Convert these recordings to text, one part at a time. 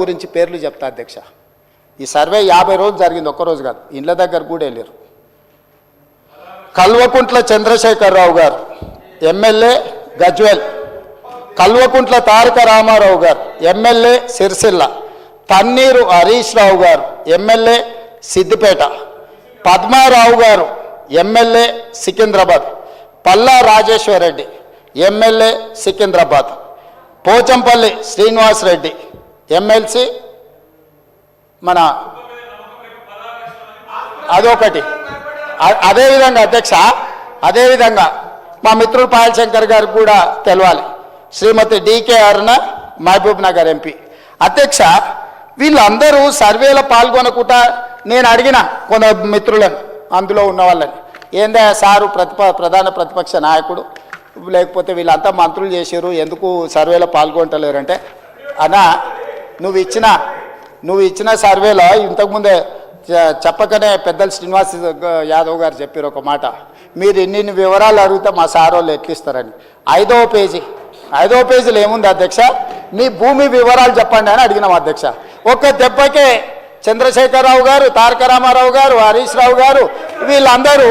గురించి పేర్లు చెప్తా అధ్యక్ష. ఈ సర్వే 50 రోజులు జరిగింది, ఒక్కరోజు కాదు. ఇండ్ల దగ్గర కూడా వెళ్ళారు. కల్వకుంట్ల చంద్రశేఖరరావు గారు ఎమ్మెల్యే గజ్వేల్, కల్వకుంట్ల తారక రామారావు గారు ఎమ్మెల్యే సిరిసిల్ల, తన్నీరు హరీష్ రావు గారు ఎమ్మెల్యే సిద్దిపేట, పద్మారావు గారు MLA Secunderabad, Palla Rajeshwar Reddy MLA Secunderabad, Pochampalli Srinivas Reddy MLC మన అదొకటి. అదేవిధంగా అధ్యక్ష, అదేవిధంగా మా మిత్రుడు పాయల్ శంకర్ గారికి కూడా తెలవాలి, శ్రీమతి డికే అరుణ మహబూబ్ నగర్ ఎంపీ. అధ్యక్ష, వీళ్ళందరూ సర్వేలో పాల్గొనకుండా నేను అడిగిన కొంత మిత్రులను, అందులో ఉన్న వాళ్ళని, ఏందా సారు ప్రధాన ప్రతిపక్ష నాయకుడు, లేకపోతే వీళ్ళంతా మంత్రులు చేశారు, ఎందుకు సర్వేలో పాల్గొంటలేరంటే, అన్నా నువ్వు ఇచ్చిన సర్వేలో ఇంతకుముందే చెప్పకనే పెద్దలు శ్రీనివాస్ యాదవ్ గారు చెప్పారు ఒక మాట, మీరు ఇన్ని వివరాలు అడిగితే మా సార్ వాళ్ళు ఎట్లిస్తారని. 5వ పేజీలో ఏముంది అధ్యక్ష, మీ భూమి వివరాలు చెప్పండి అని అడిగినాం అధ్యక్ష. ఒక్క దెబ్బకే చంద్రశేఖరరావు గారు, తారక రామారావు గారు, హరీష్ రావు గారు వీళ్ళందరూ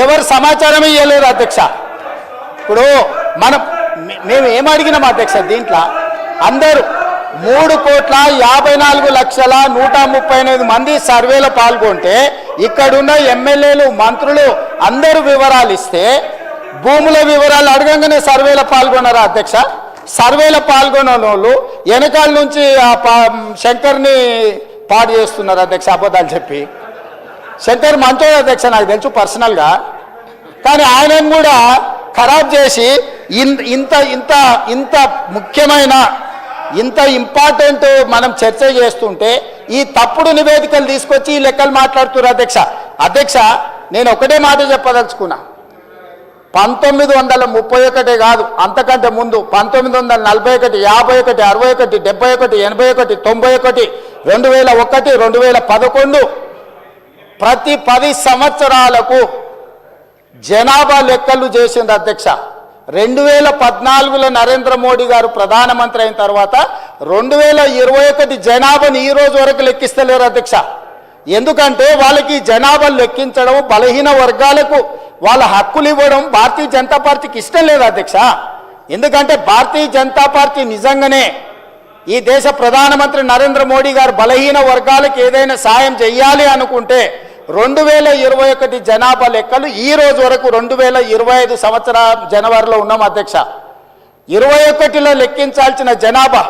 ఎవరు సమాచారం ఇవ్వలేరు అధ్యక్ష. ఇప్పుడు మేము ఏమడిగినాం అధ్యక్ష, దీంట్లో అందరూ 3,54,138 మంది సర్వేలో పాల్గొంటే ఇక్కడున్న ఎమ్మెల్యేలు మంత్రులు అందరూ వివరాలు ఇస్తే భూముల వివరాలు అడగంగానే సర్వేలో పాల్గొన్నారా అధ్యక్ష? సర్వేలో పాల్గొన్న వాళ్ళు వెనకాల నుంచి శంకర్ని పాడు చేస్తున్నారు అధ్యక్ష, అబద్ధాలు చెప్పి. శంకర్ మంచోడు అధ్యక్ష, నాకు తెలుసు పర్సనల్గా, కానీ ఆయనను కూడా ఖరాబ్ చేసి ఇంత ఇంత ఇంత ముఖ్యమైన ఇంత ఇంపార్టెంట్ మనం చర్చ చేస్తుంటే ఈ తప్పుడు నివేదికలు తీసుకొచ్చి ఈ లెక్కలు మాట్లాడుతున్నారు అధ్యక్ష. నేను ఒకటే మాట చెప్పదలుచుకున్నా, 1931 కాదు, అంతకంటే ముందు 1941, 51, 61, 71, 81, 91, 2001, 2011 ప్రతి 10 సంవత్సరాలకు జనాభా లెక్కలు చేసింది అధ్యక్ష. 2014లో నరేంద్ర మోడీ గారు ప్రధానమంత్రి అయిన తర్వాత 2021 జనాభాని ఈ రోజు వరకు లెక్కిస్తలేరు అధ్యక్ష. ఎందుకంటే వాళ్ళకి జనాభా లెక్కించడం, బలహీన వర్గాలకు వాళ్ళ హక్కులు ఇవ్వడం భారతీయ జనతా పార్టీకి ఇష్టం లేదు అధ్యక్ష. ఎందుకంటే భారతీయ జనతా పార్టీ నిజంగానే ఈ దేశ ప్రధానమంత్రి నరేంద్ర మోడీ గారు బలహీన వర్గాలకు ఏదైనా సాయం చేయాలి అనుకుంటే 2021 జనాభా లెక్కలు ఈ రోజు వరకు 2025 సంవత్సరం జనవరిలో ఉన్నాం అధ్యక్ష. 21లో లెక్కించాల్సిన జనాభా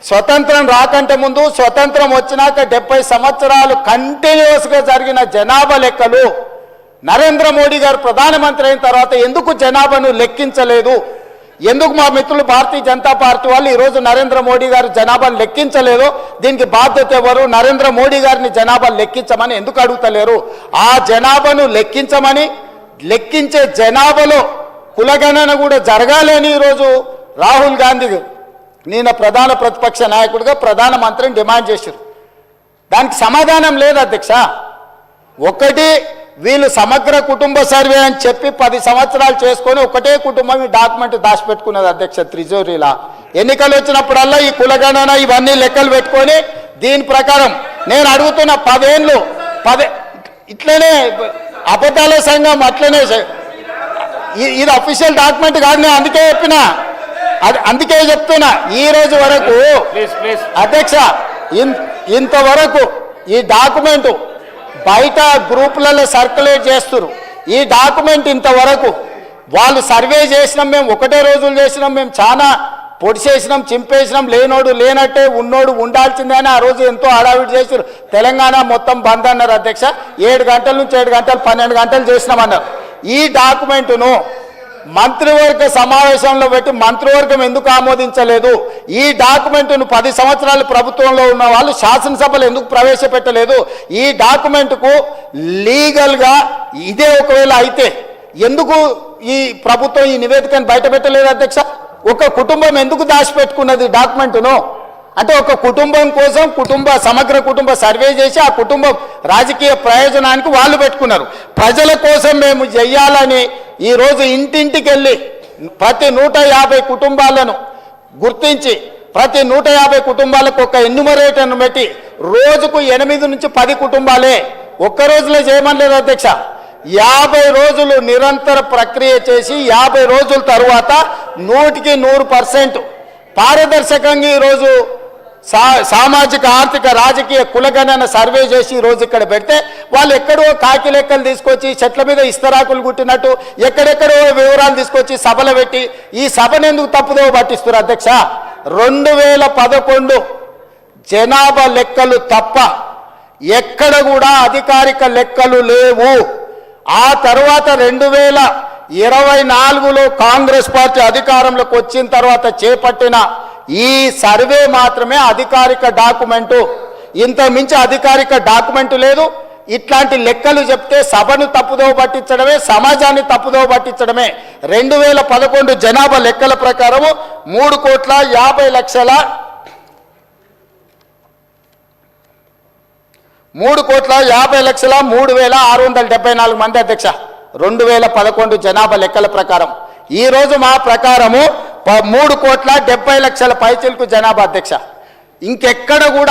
స్వతంత్రం రాకంటే ముందు, స్వతంత్రం వచ్చినాక 70 సంవత్సరాలు కంటిన్యూస్గా జరిగిన జనాభా లెక్కలు నరేంద్ర మోడీ గారు ప్రధానమంత్రి అయిన తర్వాత ఎందుకు జనాభాను లెక్కించలేదు? ఎందుకు మా మిత్రులు భారతీయ జనతా పార్టీ వాళ్ళు ఈరోజు నరేంద్ర మోడీ గారు జనాభాను లెక్కించలేదు? దీనికి బాధ్యత ఎవరు? నరేంద్ర మోడీ గారిని జనాభా లెక్కించమని ఎందుకు అడుగుతలేరు? ఆ జనాభాను లెక్కించమని, లెక్కించే జనాభాలో కులగణన కూడా జరగాలి అని ఈరోజు రాహుల్ గాంధీ నేను ప్రధాన ప్రతిపక్ష నాయకుడిగా ప్రధానమంత్రిని డిమాండ్ చేశారు. దానికి సమాధానం లేదు అధ్యక్ష. ఒకటి, వీళ్ళు సమగ్ర కుటుంబ సర్వే అని చెప్పి 10 సంవత్సరాలు చేసుకొని ఒకటే కుటుంబం ఈ డాక్యుమెంట్ దాచిపెట్టుకున్నది అధ్యక్ష త్రిజోరీలా. ఎన్నికలు వచ్చినప్పుడల్లా ఈ కులగణన ఇవన్నీ లెక్కలు పెట్టుకొని దీని ప్రకారం నేను అడుగుతున్న 10 ఏళ్ళు ఇట్లనే అబద్ధాల సంఘం అట్లనే ఇది అఫీషియల్ డాక్యుమెంట్ కాదు. నేను అందుకే చెప్తున్నా ఈ రోజు వరకు అధ్యక్ష ఇంతవరకు ఈ డాక్యుమెంట్ బయట గ్రూపులలో సర్క్యులేట్ చేస్తున్నారు. ఈ డాక్యుమెంట్ ఇంతవరకు వాళ్ళు సర్వే చేసినాం, మేము ఒకటే రోజులు చేసినాం, మేము చాలా పొడిచేసినాం, చింపేసినాం, లేనోడు లేనట్టే ఉన్నోడు ఉండాల్సిందే అని ఆ రోజు ఎంతో హడావిడి చేశారు. తెలంగాణ మొత్తం బంద్ అన్నారు అధ్యక్ష. 7 గంటల నుంచి 7 గంటలు 12 గంటలు చేసినామన్నారు. ఈ డాక్యుమెంటును మంత్రివర్గ సమావేశంలో పెట్టి మంత్రివర్గం ఎందుకు ఆమోదించలేదు? ఈ డాక్యుమెంట్ను 10 సంవత్సరాలు ప్రభుత్వంలో ఉన్న వాళ్ళు శాసనసభలో ఎందుకు ప్రవేశపెట్టలేదు? ఈ డాక్యుమెంట్కు లీగల్గా ఇదే ఒకవేళ అయితే ఎందుకు ఈ ప్రభుత్వం ఈ నివేదికను బయట పెట్టలేదు అధ్యక్ష? ఒక కుటుంబం ఎందుకు దాచిపెట్టుకున్నది డాక్యుమెంట్ను? అంటే ఒక కుటుంబం కోసం సమగ్ర కుటుంబ సర్వే చేసి ఆ కుటుంబం రాజకీయ ప్రయోజనానికి వాళ్ళు పెట్టుకున్నారు. ప్రజల కోసం మేము చెయ్యాలని ఈరోజు ఇంటింటికి వెళ్ళి ప్రతి 150 కుటుంబాలను గుర్తించి ప్రతి 150 కుటుంబాలకు ఒక ఎన్యుమరేటర్ను పెట్టి రోజుకు 8 నుంచి 10 కుటుంబాలే ఒక్క రోజులో చేయమనలేదు అధ్యక్ష. 50 రోజులు నిరంతర ప్రక్రియ చేసి 50 రోజుల తరువాత 100% పారదర్శకంగా ఈరోజు సామాజిక ఆర్థిక రాజకీయ కులగణన సర్వే చేసి ఈరోజు ఇక్కడ పెడితే వాళ్ళు ఎక్కడో కాకి లెక్కలు తీసుకొచ్చి చెట్ల మీద ఇస్తరాకులు కుట్టినట్టు ఎక్కడెక్కడో వివరాలు తీసుకొచ్చి సభలు పెట్టి ఈ సభను ఎందుకు తప్పుదో పట్టిస్తారు అధ్యక్ష. 2011 జనాభా లెక్కలు తప్ప ఎక్కడ కూడా అధికారిక లెక్కలు లేవు. ఆ తర్వాత 2024లో కాంగ్రెస్ పార్టీ అధికారంలోకి వచ్చిన తర్వాత చేపట్టిన ఈ సర్వే మాత్రమే అధికారిక డాక్యుమెంటు. ఇంత మించి అధికారిక డాక్యుమెంటు లేదు. ఇట్లాంటి లెక్కలు చెప్తే సభను తప్పుదోవ పట్టించడమే, సమాజాన్ని తప్పుదోవ పట్టించడమే. 2011 జనాభా లెక్కల ప్రకారము 3,50,03,674 మంది అధ్యక్ష 2011 జనాభా లెక్కల ప్రకారం. ఈ రోజు మా ప్రకారము 3,70,00,000 పైచిలకు జనాభా అధ్యక్ష. ఇంకెక్కడ కూడా